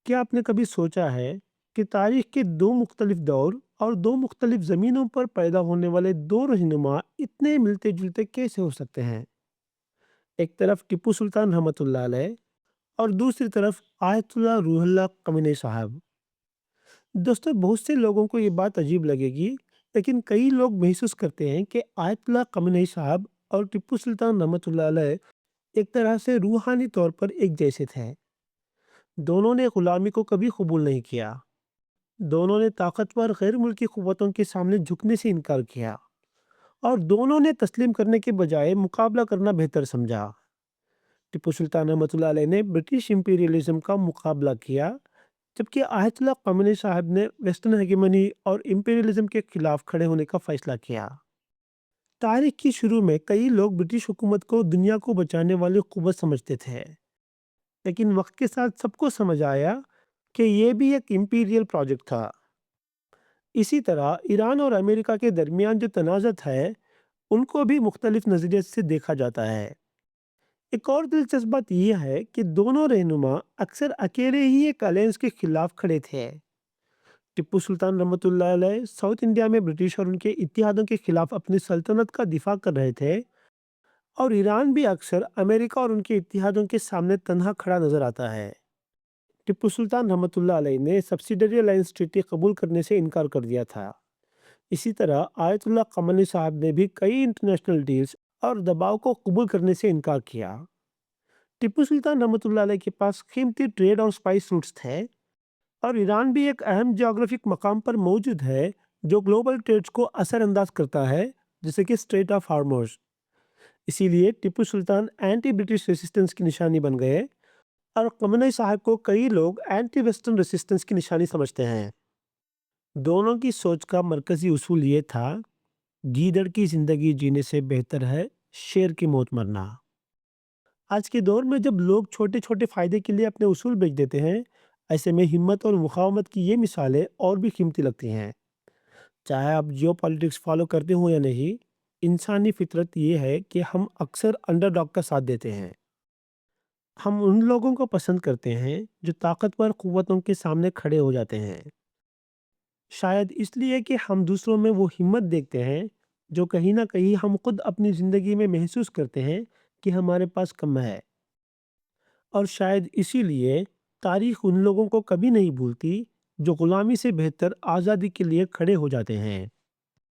क्या आपने कभी सोचा है कि तारीख के दो मुख्तलिफ दौर और दो मुख्तलिफ ज़मीनों पर पैदा होने वाले दो रहनुमा इतने मिलते-जुलते कैसे हो सकते हैं? एक तरफ टिप्पू सुल्तान रहमतुल्लाह अलैह और दूसरी तरफ आयतुल्लाह रूहुल्लाह खमीनी साहब। दोस्तों, बहुत से लोगों को ये बात अजीब लगेगी, लेकिन कई लोग महसूस करते हैं कि आयतुल्लाह खमीनी साहब और टिप्पू सुल्तान रहमतुल्लाह अलैह एक तरह से रूहानी तौर पर एक जैसे थे। दोनों ने गुलामी को कभी कबूल नहीं किया। दोनों ने ताकतवर गैर मुल्की क़ुव्वतों के सामने झुकने से इनकार किया और दोनों ने तस्लीम करने के बजाय मुकाबला करना बेहतर समझा। टिप्पू सुल्तान रहमतुल्लाह अलैह ने ब्रिटिश इंपीरियलिज्म का मुकाबला किया, जबकि आयतुल्लाह खमीनी साहब ने वेस्टर्न हेगेमनी और इंपीरियलिज्म के खिलाफ खड़े होने का फैसला किया। तारीख की शुरू में कई लोग ब्रिटिश हुकूमत को दुनिया को बचाने वाली क़ुव्वत समझते थे, लेकिन वक्त के साथ सबको समझ आया कि ये भी एक इंपीरियल प्रोजेक्ट था। इसी तरह ईरान और अमेरिका के दरमियान जो तनाज़त है, उनको भी मुख्तलिफ नज़रिए से देखा जाता है। एक और दिलचस्प बात यह है कि दोनों रहनुमा अक्सर अकेले ही एक अलायंस के खिलाफ खड़े थे। टिप्पू सुल्तान रहमतुल्लाह अलैह साउथ इंडिया में ब्रिटिश और उनके इत्तेहादों के खिलाफ अपनी सल्तनत का दिफा कर रहे थे, और ईरान भी अक्सर अमेरिका और उनके इत्तेहादों के सामने तन्हा खड़ा नजर आता है। टिप्पू सुल्तान रहमतुल्लाह अलैह ने सब्सिडरी अलायंस ट्रीटी कबूल करने से इनकार कर दिया था। इसी तरह आयतुल्लाह खमीनी साहब ने भी कई इंटरनेशनल डील्स और दबाव को कबूल करने से इनकार किया। टिप्पू सुल्तान रहमतुल्लाह अलैह के पास कीमती ट्रेड और स्पाइस रूट्स थे, और ईरान भी एक अहम जियोग्राफिक मकाम पर मौजूद है जो ग्लोबल ट्रेड्स को असरअंदाज करता है, जैसे कि स्ट्रेट ऑफ हार्मोज। इसीलिए टिप्पू सुल्तान एंटी ब्रिटिश रेसिस्टेंस की निशानी बन गए, और खमीनी साहब को कई लोग एंटी वेस्टर्न रेसिस्टेंस की निशानी समझते हैं। दोनों की सोच का मरकजी उसूल ये था, गीदड़ की जिंदगी जीने से बेहतर है शेर की मौत मरना। आज के दौर में जब लोग छोटे छोटे फायदे के लिए अपने उसूल बेच देते हैं, ऐसे में हिम्मत और मुकावमत की ये मिसालें और भी कीमती लगती हैं। चाहे आप जियो पॉलिटिक्स फॉलो करते हो या नहीं, इंसानी फितरत ये है कि हम अक्सर अंडरडॉग का साथ देते हैं। हम उन लोगों को पसंद करते हैं जो ताकतवर कुव्वतों के सामने खड़े हो जाते हैं, शायद इसलिए कि हम दूसरों में वो हिम्मत देखते हैं जो कहीं ना कहीं हम खुद अपनी ज़िंदगी में महसूस करते हैं कि हमारे पास कम है। और शायद इसीलिए तारीख उन लोगों को कभी नहीं भूलती जो गुलामी से बेहतर आज़ादी के लिए खड़े हो जाते हैं।